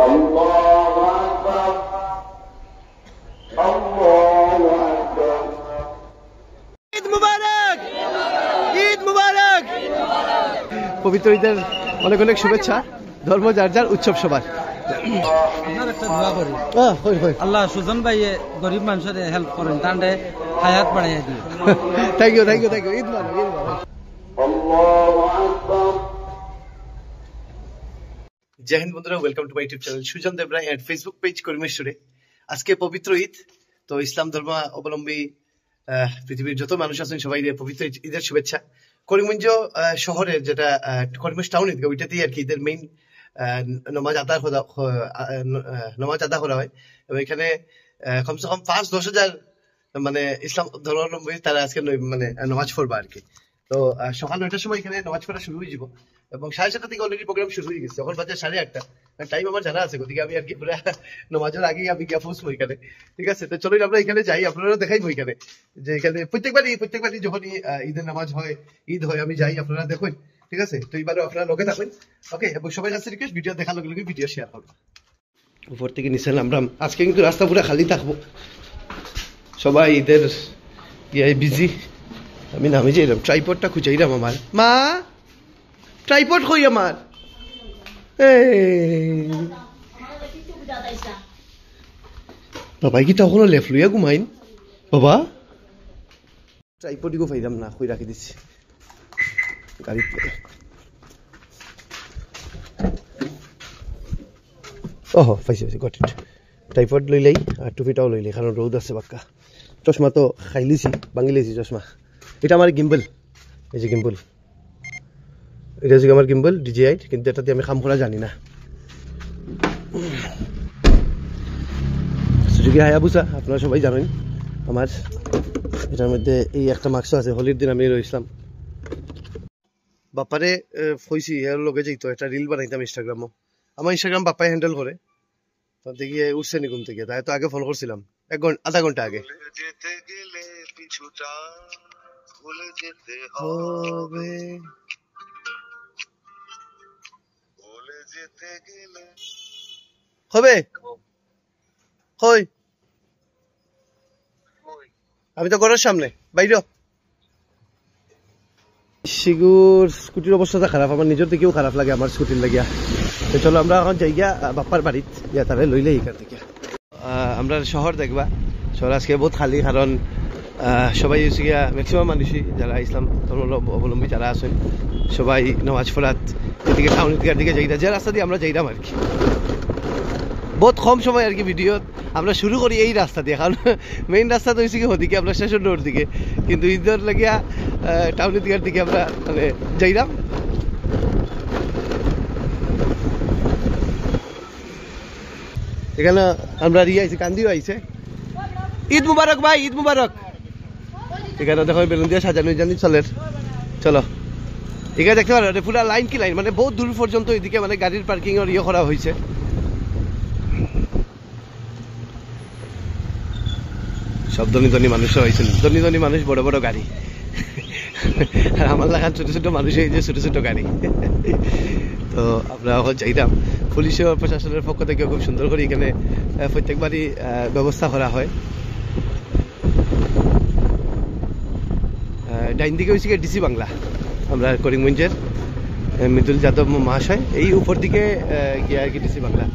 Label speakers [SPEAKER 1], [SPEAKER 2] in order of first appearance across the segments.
[SPEAKER 1] আল্লাহু আকবার, আল্লাহু আকবার। ঈদ মুবারক, ঈদ মুবারক। পবিত্র ঈদের অনেক অনেক শুভেচ্ছা। ধর্ম যার যার, উৎসব সবার।
[SPEAKER 2] আপনার একটা দোয়া করি, আল্লাহ সুজন ভাই গরিব মানুষের হেল্প করেন, তাহলে হায়াত বাড়াইয়া দিই।
[SPEAKER 1] Thank you, thank you, thank you. Eid মুবারক, ঈদ মুবারক। জয় হিন্দ বন্ধুরা, welcome to my YouTube channel Sujan Debroy and Facebook page করিমেশ্বরে। আজকে পবিত্র ঈদ, তো ইসলাম ধর্ম অবলম্বী পৃথিবীর যত মানুষ আছেন সবাই পবিত্র ঈদের শুভেচ্ছা। করিমগঞ্জ শহরের যেটা করিমগঞ্জ টাউন ঈদগাহ, ওইটাতেই আর কি ঈদের মেইন নমাজ আদা করা হয়। এবং এখানে কমসে কম 5-10 হাজার মানে ইসলাম ধর্মাবলম্বী তারা আজকে মানে নামাজ পড়বা আর কি। তো সকাল 9টার সময় এখানে নামাজ পড়া শুরু হয়ে যাব এবং 7:30 থেকে অলরেডি প্রোগ্রাম শুরু হয়ে গেছে। এখন বাজে 8:30। টাইম আমার জানা আছে, গতিকে আমি আর কি পুরা নামাজের আগেই আমি গিয়া পৌঁছবো এখানে। ঠিক আছে, তো চলুন আমরা এখানে যাই, আপনারা দেখাইবো এখানে যে এখানে প্রত্যেকবারই যখনই ঈদের নামাজ হয়, ঈদ হয়, আমি যাই, আপনারা দেখুন। ঠিক আছে, তো এবারে আপনারা লগে থাকবেন, ওকে? এবং সবাই কাছে রিকোয়েস্ট, ভিডিও দেখার লগে লগে ভিডিও শেয়ার করবেন। উপর থেকে নিচে নামলাম। আজকে কিন্তু রাস্তা পুরো খালি থাকবো, সবাই ঈদের বিজি। আমি নামে যাইলাম, ট্রাইপডটা খুঁজাইলাম। আমার মা ট্রাইপড কই আমার? বাবাই কি তখন লেফট লইয়া ঘুমাইন? বাবা ট্রাইপডিও পাইলাম না, কই রাখি দিচ্ছি গাড়িতে। ওহ পাইছি পাইছি, গট ইট। ট্রাইপড লইলাই আর টুপিটাও লইলাই, কারণ রোদ আছে বাক্কা। চশমা তো খাইলিছি, ভাঙি লাইছি চশমা। এটা আমার গিম্বল, এই যে গিম্বল, এটা হচ্ছে আমার গিম্বল DJI, কিন্তু এটা দিয়ে আমি কাম করা জানি না। সুজুকি হায়াবুসা আপনারা সবাই জানেন আমার। এটার মধ্যে এই একটা মাস্ক আছে, হোলির দিন আমি রইছিলাম। বাপারে কইছি এর লগে যাইতো একটা রিল বানাইতাম ইনস্টাগ্রামও। আমার ইনস্টাগ্রাম বাপাই হ্যান্ডেল করে, তো দেখি উঠছে নি ঘুম থেকে। তাই তো আগে ফোন করছিলাম, আধা ঘন্টা আগে। যেতে গেলে পিছুটা ভুলে যেতে হবে, ভুলে যেতে গেলে হবে। কই? আমি তো ঘরের সামনে, বাইরে। শিগুর স্কুটির অবস্থাটা খারাপ, আমার নিজের থেকেও খারাপ লাগে আমার স্কুটির লাগিয়া। তো চলো আমরা এখন যাই গিয়া বাপ্পার বাড়িত, গিয়া তারা লইলে এখান থেকে। আমরা শহর দেখবা, শহর আজকে বহুত খালি, কারণ সবাই হচ্ছে গিয়া ম্যাক্সিমাম মানুষই যারা ইসলাম ধর্ম অবলম্বী যারা আছেন সবাই নামাজ পড়াত এদিকে টাউন ঈদগার দিকে যাইতা, যে রাস্তা দিয়ে আমরা যাইতাম আর কি। বহুত কম সময় আর কি ভিডিও আমরা শুরু করি এই রাস্তা দিয়ে, কারণ মেইন রাস্তা তো হয়েছে কি ওদিকে আমরা স্টেশন রোড দিকে, কিন্তু ঈদের লাগিয়া টাউন ঈদগার দিকে আমরা মানে যাইলাম। এখানে আমরা আইছি, কান্দিও আইছে। ঈদ মুবারক ভাই, ঈদ মুবারক। এখানে দেখো বেলুন দিয়ে সাজানো জানি চলের। চলো এখানে দেখতে পারো পুরা লাইন কি লাইন, মানে বহুত দূর পর্যন্ত এদিকে মানে গাড়ির পার্কিং এর ইয়ে করা হয়েছে। সব ধনী ধনী মানুষও হয়েছেন, ধনী ধনী মানুষ, বড় বড় গাড়ি। আর আমার লাগান ছোট ছোট মানুষ এই যে ছোট ছোট গাড়ি। তো আমরা এখন যাইতাম। পুলিশ ও প্রশাসনের পক্ষ থেকে খুব সুন্দর করে এখানে প্রত্যেকবারই ব্যবস্থা করা হয়। ডাইন দিকে হয়েছে ডিসি বাংলা, আমরা করিমগঞ্জের মৃদুল যাদব মহাশয়। এই উপর দিকে গিয়ে আর কি ডিসি বাংলা।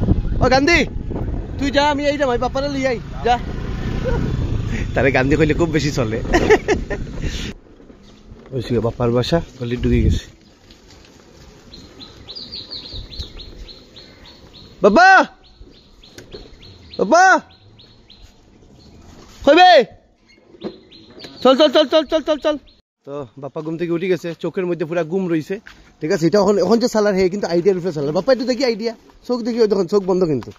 [SPEAKER 1] ও গান্ধী তুই যা, আমি এই যাই, বাপারা লই যাই যা। তারে গান্ধী কইলে খুব বেশি চলে। বাপার বাসা গলি ঢুকে গেছে। বাবা বাবা কইবে, চল চল চল চল চল চল চল। তো বাপ্পা ঘুম থেকে উঠে গেছে, চোখের মধ্যে পুরা ঘুম রয়েছে। ঠিক আছে, এটা এখন যে সালার হে কিন্তু আইডিয়ার উপরে সালার। বাপ্পা একটু দেখি আইডিয়া, চোখ দেখি, দেখুন চোখ বন্ধ, কিন্তু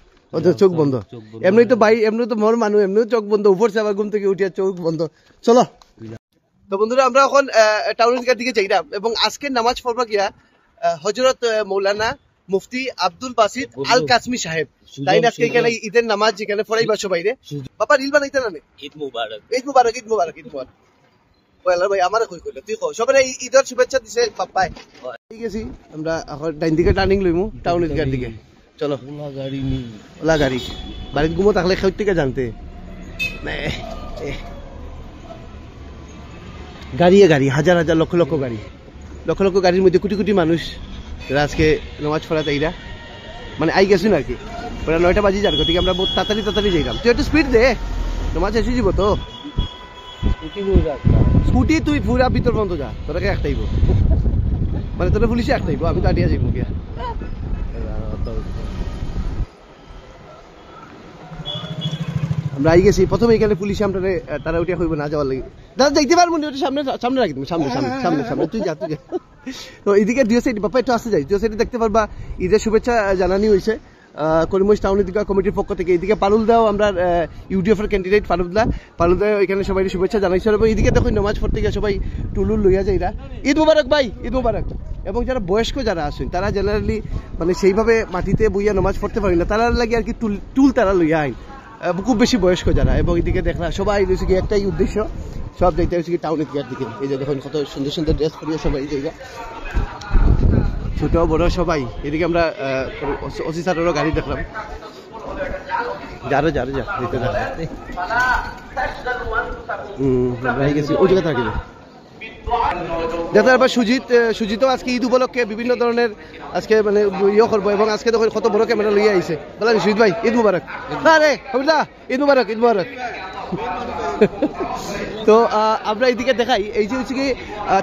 [SPEAKER 1] চোখ বন্ধ। এমনি তো এমনি তো মর মানুষ, এমনিও চোখ বন্ধ, উপরছে আবার ঘুম থেকে উঠিয়া চোখ বন্ধ। চলো তো বন্ধুরা, আমরা এখন টাউন ঈদগার দিকে যাইলাম এবং আজকে নামাজ পড়বা গিয়া হযরত মৌলানা মুফতি আব্দুল বাসিত আল কাসমি সাহেব, তাই না? আজকে এখানে ঈদের নামাজ যেখানে পড়াইবা সবাই রে। বাবা রিল বানাইতে না? ঈদ মুবারক, ঈদ মুবারক, ঈদ মুবারক, ঈদ মুবারক। ভাই আমার কই কইলো তুই কও, সবাই ঈদের শুভেচ্ছা দিছে পাপ্পাই। ঠিক আছে, আমরা এখন ডাইন দিকে টার্নিং লইমু টাউন ঈদগার দিকে। চলো ওলা গাড়ি বাড়িত ঘুমো থাকলে খেয়ে থেকে জানতে গাড়ি হাজার হাজার লক্ষ লক্ষ গাড়ি লক্ষ লক্ষ গাড়ির মধ্যে কোটি কোটি মানুষ যারা আজকে নামাজ পড়াতে এইরা মানে আই গেছুন আর কি ওরা 9টা বাজি যার গতিকে আমরা বহুত তাড়াতাড়ি যাইলাম তুই একটু স্পিড দে নামাজ এসে যাব তো স্কুটি তুই পুরা ভিতর পর্যন্ত যা তোরাকে একটাইব মানে তোরা পুলিশে একটাইব আমি তো আটিয়া যাইব গিয়া আমরা আই গেছি প্রথমে এখানে পুলিশে আমরা তারা উঠিয়া হইব না যাওয়ার লাগে দাদা দেখতে পারবো না সামনে রাখি তুমি সামনে তুই যা তো এদিকে দুই সাইড বাপা একটু আসতে যাই দুই সাইডে দেখতে পারবা ঈদের শুভেচ্ছা জানানি হয়েছে করিমগঞ্জ টাউন এদিকে কমিটির পক্ষ থেকে এদিকে পারুলদাও আমরা ইউডিএফের ক্যান্ডিডেট পারুলদা এখানে সবাই শুভেচ্ছা জানাইছে এবং এদিকে দেখো নামাজ পড়তে গিয়ে সবাই টুলুল লইয়া যায় এরা ঈদ মুবারক ভাই ঈদ মুবারক এবং যারা বয়স্ক যারা আসেন তারা জেনারেলি মানে সেইভাবে মাটিতে বইয়া নামাজ পড়তে পারি না তারা লাগে আর কি টুল তারা লইয়া আইন খুব বেশি বয়স্ক যারা এবং এদিকে দেখলা সবাই রয়েছে কি একটাই উদ্দেশ্য সব দেখতে হচ্ছে কি টাউনের দিকে এই যে দেখুন কত সুন্দর সুন্দর ড্রেস পরিয়ে সবাই এই জায়গা ছোট বড় সবাই এদিকে আমরা ওসি স্যারেরও গাড়ি দেখলাম যারা গেছি ওই জায়গা থাকি দেখতে পারবা সুজিতও আজকে ঈদ উপলক্ষে বিভিন্ন ধরনের আজকে মানে ইয়ে করবো এবং আজকে দেখুন কত বড় ক্যামেরা লইয়া আইছে বললাম সুজিত ভাই ঈদ মুবারক না রে ঈদ মুবারক তো আমরা এইদিকে দেখাই এই যে হচ্ছে কি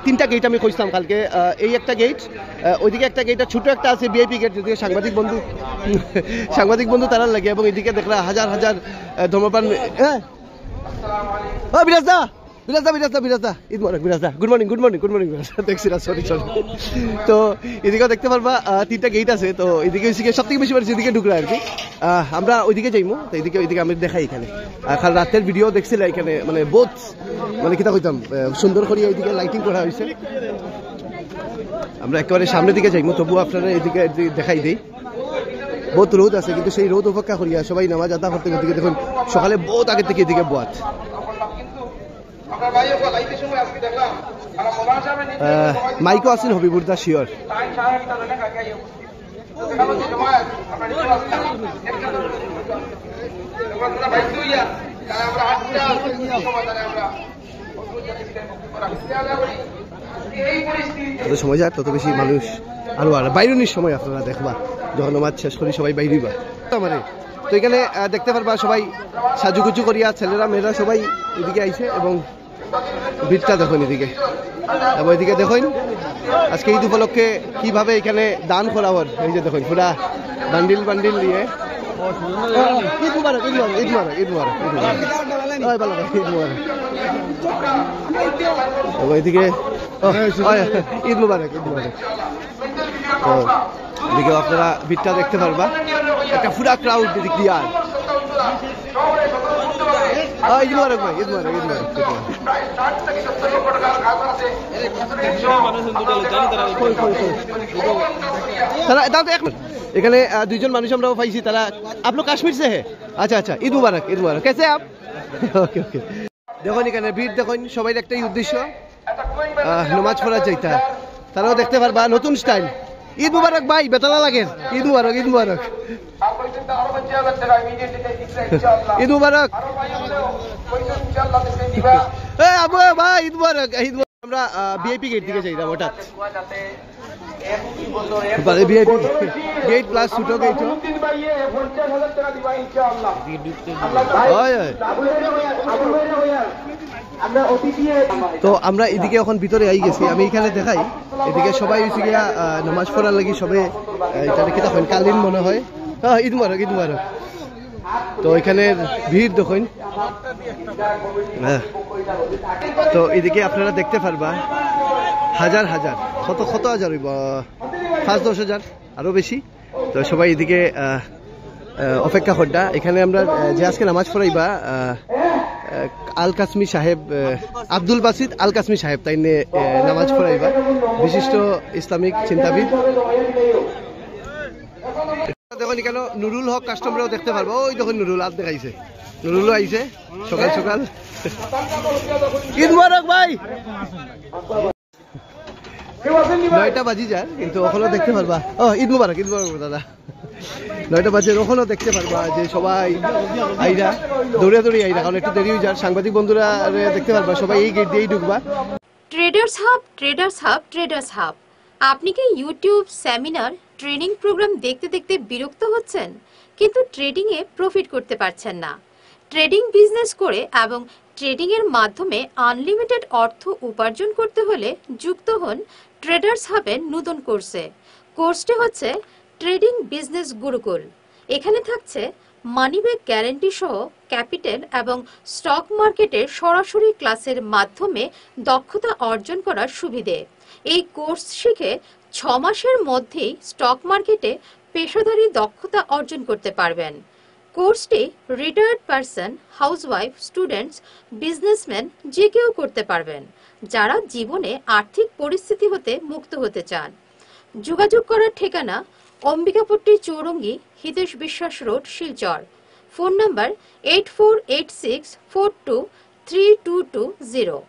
[SPEAKER 1] 3টা গেট আমি খুঁজতাম কালকে এই একটা গেট ওইদিকে একটা গেট ছোট একটা আছে ভিআইপি গেট যদি সাংবাদিক বন্ধু তারা লাগে এবং এদিকে দেখলা হাজার হাজার ধর্মপ্রাণ হ্যাঁ বিরাজদা ঈদ মুবারক বিরাজদা গুড মর্নিং দেখছি না সরি তো এদিকেও দেখতে পারবা 3টা গেট আছে তো এদিকে সব থেকে বেশি পারছি এদিকে ঢুকরা আর কি আমরা ওইদিকে যাইমু তো ওইদিকে আমি দেখাই এখানে কাল রাতের ভিডিও দেখছিল এখানে মানে বহুত মানে কিতা কইতাম সুন্দর করে এইদিকে লাইটিং করা হয়েছে আমরা একেবারে সামনের দিকে যাইমু তবু আপনারা এইদিকে দেখাই দিই বহুত রোদ আছে কিন্তু সেই রোদ উপেক্ষা করিয়া সবাই নামাজ আদা করতে করতে দেখুন সকালে বহুত আগে থেকে এদিকে বোয়াত মাইকও আছেন হবিবুরদা শিওর যত সময় যায় তত বেশি মানুষ আরো আর বাইরনির সময় আপনারা দেখবা যখন নামাজ শেষ করি সবাই বাইরেবা মানে তো এখানে দেখতে পারবা সবাই সাজুগুজু করিয়া ছেলেরা মেয়েরা সবাই এদিকে আইছে এবং ভিড়টা দেখুন এদিকে এবং এদিকে দেখুন আজকে ঈদ উপলক্ষে কিভাবে এখানে দান করা হয় এই যে দেখুন পুরা বান্ডিল নিয়ে ঈদ মুবারক এবং এদিকে ঈদ মুবারক তো এদিকে আপনারা ভিড়টা দেখতে পারবা একটা পুরা ক্রাউড এদিক দিয়ে আর ঈদ মুবারক ভাই ঈদ মুবারক এখানে দুইজন মানুষ আমরা পাইছি তারা আপনি কাশ্মীর সে হে আচ্ছা ঈদ মুবারক কেসে আপ ওকে দেখুন এখানে ভিড় দেখুন সবাই একটাই উদ্দেশ্য নামাজ পড়া যাইতা তারাও দেখতে পারবা নতুন স্টাইল ঈদ মুবারক ভাই বেতলা লাগে ঈদ মুবারক ঈদ মুবারক আবু ভাই ঈদ মুবারক আমরা ভিআইপি গেট দিকে যাইতাম হঠাৎ ভিআইপি গেট প্লাস ছোট গেট তো আমরা এদিকে এখন ভিতরে আই গেছি আমি এখানে দেখাই এদিকে সবাই হয়েছে গিয়া নামাজ পড়ার লাগি সবে এটা কি তখন কালীন মনে হয় ঈদ মুবারক তো এখানে ভিড় দেখুন তো এদিকে আপনারা দেখতে পারবা হাজার কত হাজার হইব 5-10 হাজার আরো বেশি তো সবাই এদিকে অপেক্ষা করডা এখানে আমরা যে আজকে নামাজ পড়াইবা আল কাসমি সাহেব আব্দুল বাসিদ আল কাসমি সাহেব তাই নামাজ পড়াইবা বিশিষ্ট ইসলামিক চিন্তাবিদ দেখুন এখানে নুরুল হক কাস্টমারও দেখতে পারবো ওই দেখুন নুরুল আজ দেখাইছে নুরুলও আইছে সকাল ঈদ মুবারক ভাই 9টা বাজি যায় কিন্তু ওখানে দেখতে পারবা ঈদ মুবারক দাদা 9টা বাজে ওখানেও দেখতে পারবা যে সবাই আইরা দৌড়ে দৌড়ে আইরা, কারণ একটু দেরি হয়ে যায়। সাংবাদিক বন্ধুরা দেখতে পারবা সবাই এই গেট দিয়েই ঢুকবা।
[SPEAKER 3] Traders hub, traders hub, traders hub. আপনি কি ইউটিউব, সেমিনার, ট্রেনিং প্রোগ্রাম দেখতে দেখতে বিরক্ত হচ্ছেন, কিন্তু ট্রেডিংয়ে প্রফিট করতে পারছেন না? ট্রেডিং বিজনেস করে এবং ট্রেডিংয়ের মাধ্যমে আনলিমিটেড অর্থ উপার্জন করতে হলে যুক্ত হন ট্রেডার্স হাবের নতুন কোর্সে। কোর্সটি হচ্ছে ট্রেডিং বিজনেস গুরুকুল। এখানে থাকছে মানিব্যাক গ্যারান্টি সহ ক্যাপিটাল এবং স্টক মার্কেটের সরাসরি ক্লাসের মাধ্যমে দক্ষতা অর্জন করার সুবিধে। এই কোর্স শিখে 6 মাসের মধ্যেই স্টক মার্কেটে পেশাদারি দক্ষতা অর্জন করতে পারবেন। কোর্সটি retired person, housewife, students, businessman যে কেউ করতে পারবেন যারা জীবনে আর্থিক পরিস্থিতি হতে মুক্ত হতে চান। যোগাযোগ করার ঠিকানা অম্বিকাপট্টি চৌরঙ্গি, হিতেশ বিশ্বাস রোড, শিলচর। Phone number 8486423220।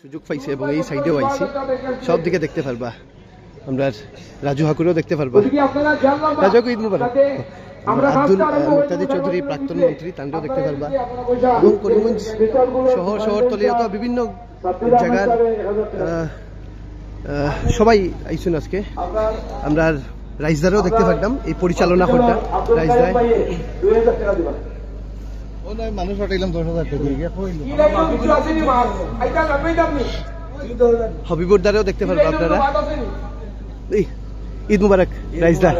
[SPEAKER 1] সুযোগ পাইছে এবং এই সাইডেও আইছি, সব দিকে দেখতে পারবা। আমরা রাজু হাকুরেও দেখতে পারবা। রাজু ঈদ মুবারক। আব্দুল মুক্তাদি চৌধুরী প্রাক্তন মন্ত্রী, তাঁকেও দেখতে পারবা। এবং করিমগঞ্জ শহরতলিও তো বিভিন্ন জায়গার সবাই আইসুন আজকে। আমরা রাইজদারও দেখতে পারতাম, এই পরিচালনা করটা রাইজদার মানুষ হটাইলাম 10,000 হবিবুরদারেও দেখতে পারবো আপনারা। ঈদ মুবারক রাইজদার।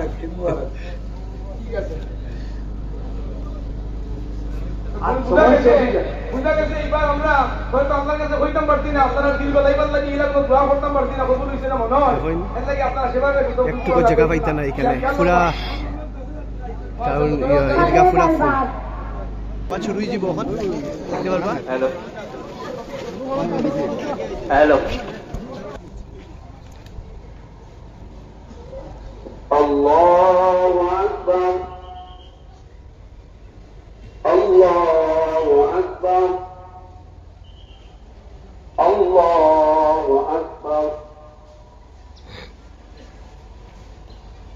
[SPEAKER 1] একটুকু জায়গা পাইতা না এখানে পুরা, কারণ ঈদগাহ পুরা ফুল। শুরু হয়ে যাব এখন, দেখতে পারবা। Hello hello. আল্লাহু আকবার, আল্লাহু আকবার, আল্লাহু আকবার।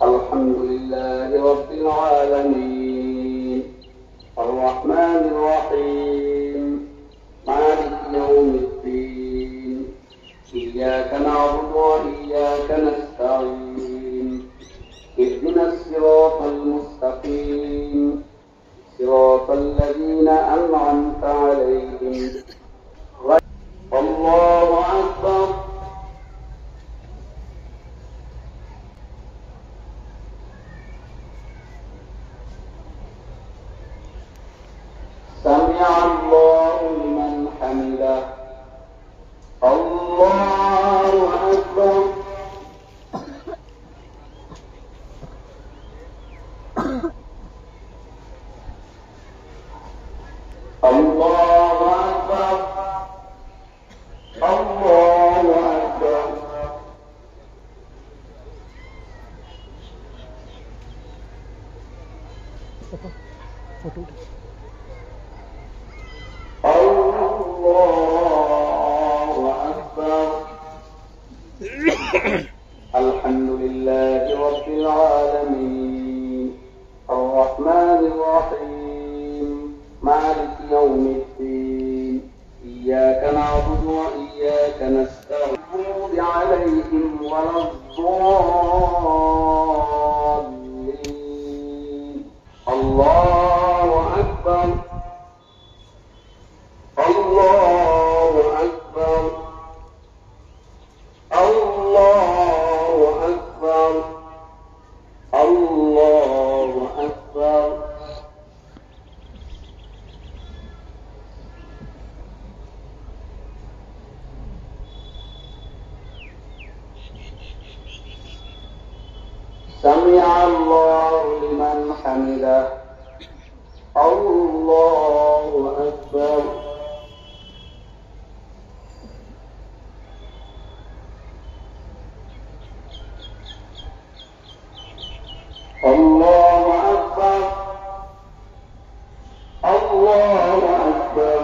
[SPEAKER 1] আলহামদুলিল্লাহি রাব্বিল আলামিন, الرحمن الرحيم، مالك يوم الدين، إياك نعبد وإياك نستعين، اهدنا الصراط المستقيم، صراط الذين أنعمت عليهم. الله أكبر. سمع الله لمن حمده. الله أكبر. الله أكبر. الله أكبر. الله أكبر. الحمد لله رب العالمين، الرحمن الرحيم، مالك يوم الدين، إياك نعبد وإياك نستعين، عليهم ولا الضالين. الله أكبر. الله أكبر. الله أكبر. الله أكبر. سمع الله لمن حمده. الله أكبر. الله أكبر. الله أكبر.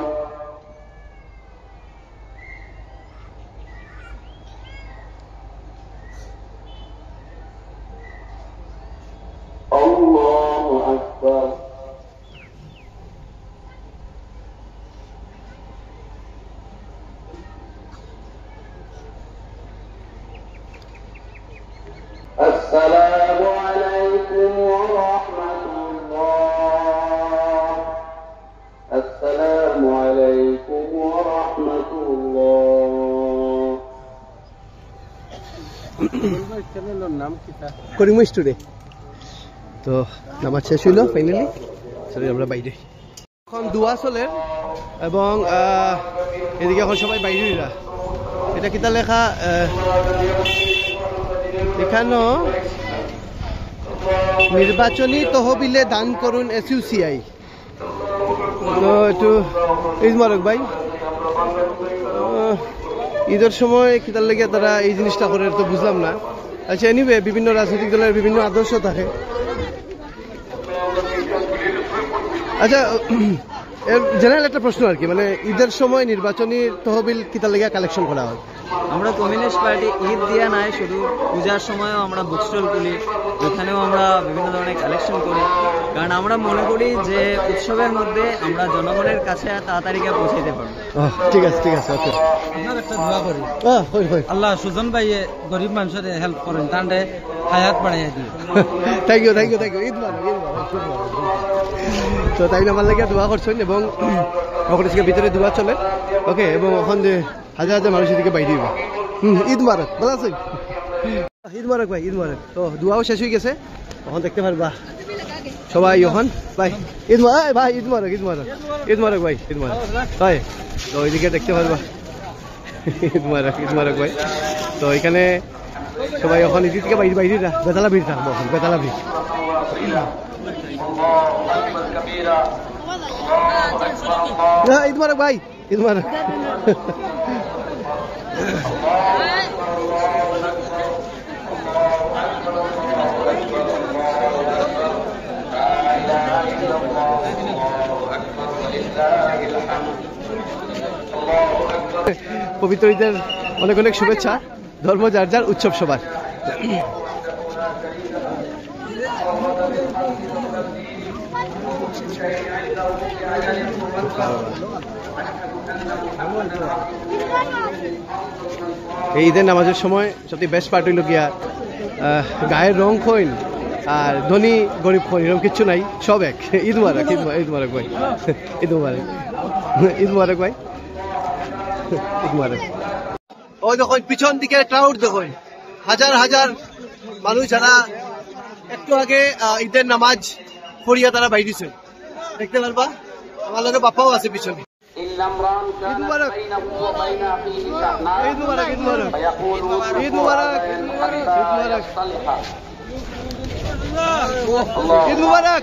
[SPEAKER 1] الله করিম স্টোরে। তো নামাজ শেষ হইল ফাইনালি, চলে আমরা বাইরে। এখন দোয়া চলে এবং এদিকে এখন সবাই বাইরেরা। এটা কিতা লেখা এখানে, নির্বাচনী তহবিলে দান করুন SUCI। তো একটু ঈদ মোবারক ভাই। ঈদের সময় কিতার লেগে তারা এই জিনিসটা করে তো বুঝলাম না। আচ্ছা, এনিওয়ে বিভিন্ন রাজনৈতিক দলের বিভিন্ন আদর্শ থাকে। আচ্ছা, জেনারেল একটা প্রশ্ন আর কি, মানে ঈদের সময় নির্বাচনী তহবিল কিতার লেগে কালেকশন করা হয়?
[SPEAKER 2] আমরা কমিউনিস্ট পার্টি ঈদ দিয়া নাই, শুধু পূজার সময়ও আমরা বুক স্টল খুলি, ওইখানেও আমরা বিভিন্ন ধরনের কালেকশন করি, কারণ আমরা মনে করি যে উৎসবের মধ্যে আমরা জনগণের কাছে তাড়াতাড়ি পৌঁছাইতে পারবো।
[SPEAKER 1] ঠিক আছে, ঠিক আছে, ওকে।
[SPEAKER 2] আপনার একটা দোয়া করি, আল্লাহ সুজন ভাইয়ে গরিব মানুষের হেল্প করেন, তাহলে হায়াত বাড়াইয়া দিই।
[SPEAKER 1] Thank you, thank you, thank you. Eid মোবারক, ঈদ মোবারক। তো তাই আমার লাগে দোয়া করছেন এবং ওখানে ভিতরে দোয়া চলে, ওকে। এবং ওখান যে হাজার হাজার মানুষ এদিকে বাইরে দিব। ঈদ মোবারক, ভালো আছেন? ঈদ মোবারক ভাই, ঈদ মোবারক। তো দোয়াও শেষ হয়ে গেছে, এখন দেখতে পারবা সবাই এখন ভাই। ঈদ মোবারক ভাই, ঈদ মোবারক, ঈদ মোবারক, ঈদ মোবারক ভাই, ঈদ মোবারক ভাই। তো ওইদিকে দেখতে পারবা ঈদ মোবারক, ঈদ মোবারক ভাই। তো এখানে সবাই এখন এদিক থেকে বাইরে বাইরেরা বেতালা ভিড় থাকবো, এখন বেতালা ভিড়। ঈদ মোবারক ভাই, ঈদ মোবারক। পবিত্র ঈদের অনেক অনেক শুভেচ্ছা। ধর্ম যার যার, উৎসব সবার। এই ঈদের নামাজের সময় সবচেয়ে বেস্ট পার্ট হইল গিয়া গায়ের রং খইন আর ধনী গরিব খইন এরকম কিচ্ছু নাই, সব এক। ঈদ মুবারক, ঈদ মুবারক ভাই, ঈদ মুবারক, ঈদ মুবারক ভাই, ঈদ মুবারক। ওই দেখুন পিছন দিকে ক্রাউড দেখুন, হাজার হাজার মানুষ যারা একটু আগে ঈদের নামাজ পড়িয়া তারা বাইরেছে, দেখতে পারবা। আমার লগে বাপাও আছে পিছনে। ঈদ মুবারক, ঈদ মুবারক, ঈদ মুবারক, ঈদ মুবারক, ঈদ মুবারক।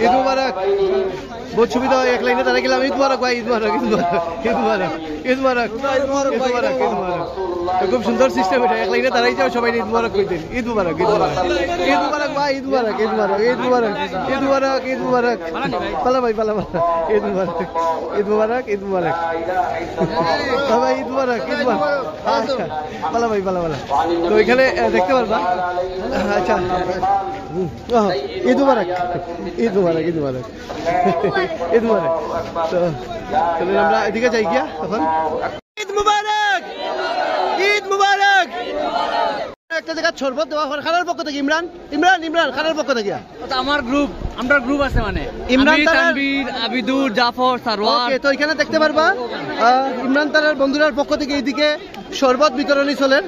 [SPEAKER 1] ঈদ মুবারক। বহুত সুবিধা হয়, এক লাইনে দাঁড়া গেলাম। ঈদ মুবারক ভাই, ঈদ মুবারক, ঈদ মুবারক, ঈদ মুবারক, ঈদ মুবারক, ঈদ মুবারক, ঈদ মুবারক। খুব সুন্দর সিস্টেম এটা, এক লাইনে দাঁড়াই যাও, সবাই ঈদ মুবারক কই দেন। ঈদ মুবারক, ঈদ মুবারক, ঈদ মুবারক ভাই, ঈদ মুবারক, ঈদ মুবারক, ঈদ মুবারক, ঈদ মুবারক, ঈদ মুবারক। পালা ভাই, পালা পালা। ঈদ মুবারক, ঈদ মুবারক, ঈদ মুবারক ভাই, ঈদ মুবারক, ঈদ মুবারক। আচ্ছা, পালা ভাই, পালা পালা। তো এখানে দেখতে পারবা। আচ্ছা, ঈদ মুবারক, ঈদ মুবারক, ঈদ মুবারক, ঈদ মুবারক। তো আমরা এদিকে যাই গিয়া তখন। ঈদ মুবারক, ঈদ মুবারক। একটা জায়গা শরবত দেওয়া হয় খানার পক্ষ থেকে। ইমরান, ইমরান, ইমরান খানার পক্ষ থেকে।
[SPEAKER 2] আমার গ্রুপ, আমরা গ্রুপ আছে, মানে
[SPEAKER 1] ইমরান,
[SPEAKER 2] তানভীর, আবিদুর, জাফর, সারওয়ার।
[SPEAKER 1] ওকে, তো এখানে দেখতে পারবা ইমরান তারার বন্ধুরার পক্ষ থেকে এইদিকে শরবত বিতরণী চলেন।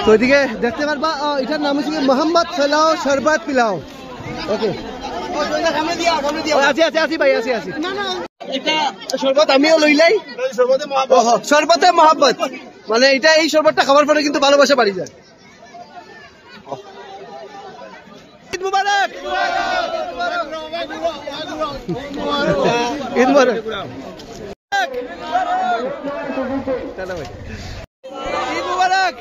[SPEAKER 1] তো এদিকে দেখতে পারবা এটার নাম হচ্ছে মোহাম্মদ ফেলাও শরবত পিলাও। ওকে, আছি আছি আছি ভাই, আছি আছি। এটা শরবত আমিও লইলাই, শরবতে মোহাম্মদ, মানে এটা এই শরবতটা খাবার পরে কিন্তু ভালোবাসা বাড়ি যায়। ঈদ মুবারক, ঈদ মুবারক, ঈদ মুবারক।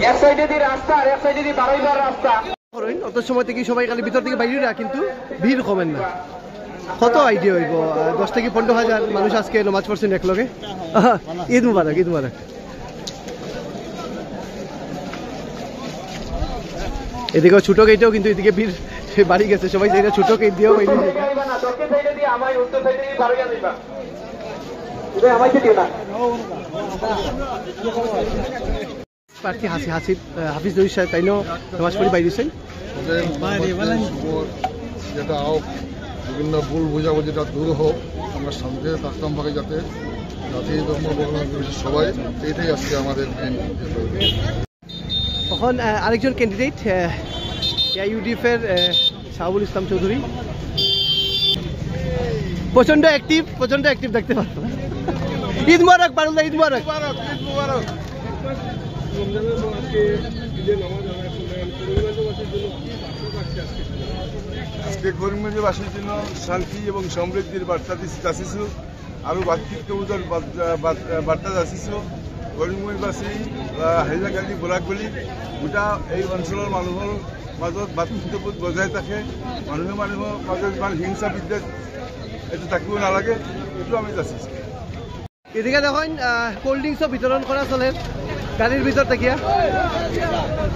[SPEAKER 4] এক সাইডে দিয়ে রাস্তা আর এক সাইডে দিয়ে বারোইবার রাস্তা।
[SPEAKER 1] অত সময় থেকে সবাই খালি ভিতর থেকে বাইরে কিন্তু ভিড় কমেন না। কত আইডিয়া হইব, 10 থেকে 15,000 মানুষ আজকে নামাজ পড়ছেন একলগে। ঈদ মুবারক, ঈদ মুবারক। এদিকে ছোট গেটেও কিন্তু এদিকে ভিড় বাড়ি গেছে, সবাই যেটা ছোট গেট দিয়েও বাইরে প্রার্থী হাফিজ দরিদ সাহেব তাইনও নামাজ পড়ি বাইরেছেন।
[SPEAKER 5] বিভিন্ন ভুল বোঝাবুঝিটা দূর হোক, আমরা শান্তিতে থাকতাম পারি, যাতে জাতি ধর্ম বর্ণ সবাই, এইটাই আজকে আমাদের মেন।
[SPEAKER 1] তখন আরেকজন ক্যান্ডিডেট ইউডিএফের শাহাবুল ইসলাম চৌধুরী, প্রচন্ড অ্যাক্টিভ দেখতে পাচ্ছ। ঈদ মুবারক বারুল্লাহ, ঈদ মুবারক।
[SPEAKER 5] আজকে করিমগঞ্জবাসীর জন্য শান্তি এবং সমৃদ্ধির বার্তা যাচিছো আৰু ভাতৃত্ববোধৰ বাৰ্তা যাচিছো। করিমগঞ্জবাসী হাইলাকান্দি বোলাকবলী গোটা এই অঞ্চলৰ মানুহৰ মাজত ভাতৃত্ববোধ বজাই থাকে, মানুহৰ মাজত ইমান হিংসা বিদ্বেষ এইটো থাকিব নালাগে, এইটো আমি যাচিছো।
[SPEAKER 1] এদিকে দেখুন কোল্ড ড্রিঙ্কসও বিতরণ করা চলে গাড়ির ভিতর থেকে।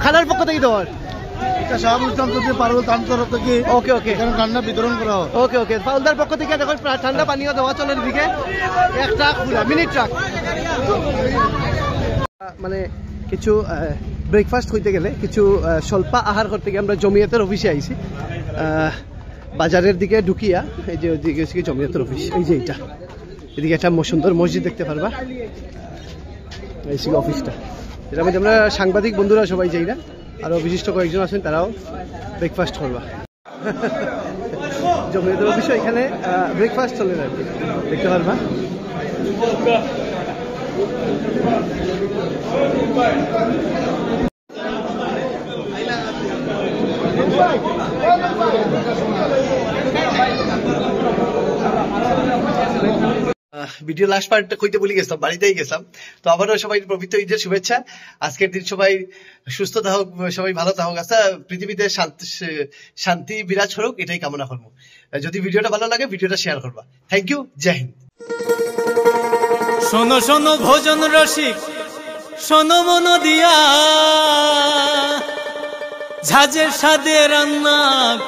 [SPEAKER 1] খানার পক্ষ থেকে দেওয়ার
[SPEAKER 5] শাহাবুল ইসলাম চৌধুরী পারুল তার তরফ থেকে
[SPEAKER 1] ওকে
[SPEAKER 5] এখানে ঠান্ডা বিতরণ করা হয়।
[SPEAKER 1] ওকে ফাউলদার পক্ষ থেকে দেখুন ঠান্ডা পানীয় দেওয়া চলে এদিকে। এক ট্রাক পুরা মিনি ট্রাক। মানে কিছু ব্রেকফাস্ট হইতে গেলে কিছু স্বল্পা আহার করতে গিয়ে আমরা জমিয়তের অফিসে আইছি। বাজারের দিকে ঢুকিয়া এই যে ওইদিকে জমিয়তের অফিস, এই যে এইটা, এদিকে একটা সুন্দর মসজিদ দেখতে পারবা, এই ছিল অফিসটা। এটার মধ্যে আমরা সাংবাদিক বন্ধুরা সবাই যাই না, আরো বিশিষ্ট কয়েকজন আছেন, তারাও ব্রেকফাস্ট করবা। জমিয়তের অফিসে এখানে ব্রেকফাস্ট চলে আর কি, দেখতে পারবা। ভিডিও লাস্ট পার্ট কইতে ভুলে গেছিলাম, বাড়িতেই গেছিলাম। তো আবারও সবাই পবিত্র ঈদের শুভেচ্ছা। আজকের দিন সবাই সুস্থ থাকুক, সবাই ভালো থাকুক, আচ্ছা পৃথিবীতে শান্তি বিরাজ হোক, এটাই কামনা করবো। যদি ভিডিওটা ভালো লাগে ভিডিওটা শেয়ার করবা। থ্যাংক ইউ, জয় হিন্দ।
[SPEAKER 6] শোনো শোনো ভোজন রসিক, শোনো মন দিয়া, ঝাঁঝের স্বাদে রান্না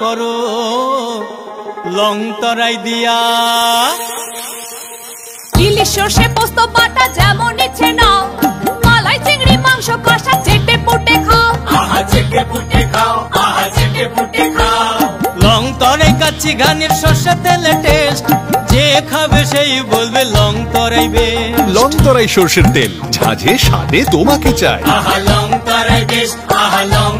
[SPEAKER 6] করো লং তরাই দিয়া।
[SPEAKER 7] ইলিশ সর্ষে পোস্ত বাটা যেমন ইচ্ছে নাও, মালাই চিংড়ি মাংস কষা চেটে পুটে খাও,
[SPEAKER 6] আহা চেটে পুটে খাও, আহা চেটে পুটে খাও। লং তরাই কাচ্চি ঘানির সর্ষে তেলে টেস্ট, যে খাবে সেই বলবে লং তরাই বেশ।
[SPEAKER 8] লং তরাই সর্ষের তেল, ঝাঁঝে স্বাদে তোমাকে চাই।
[SPEAKER 6] আহা লং তরাই বেশ, আহা লং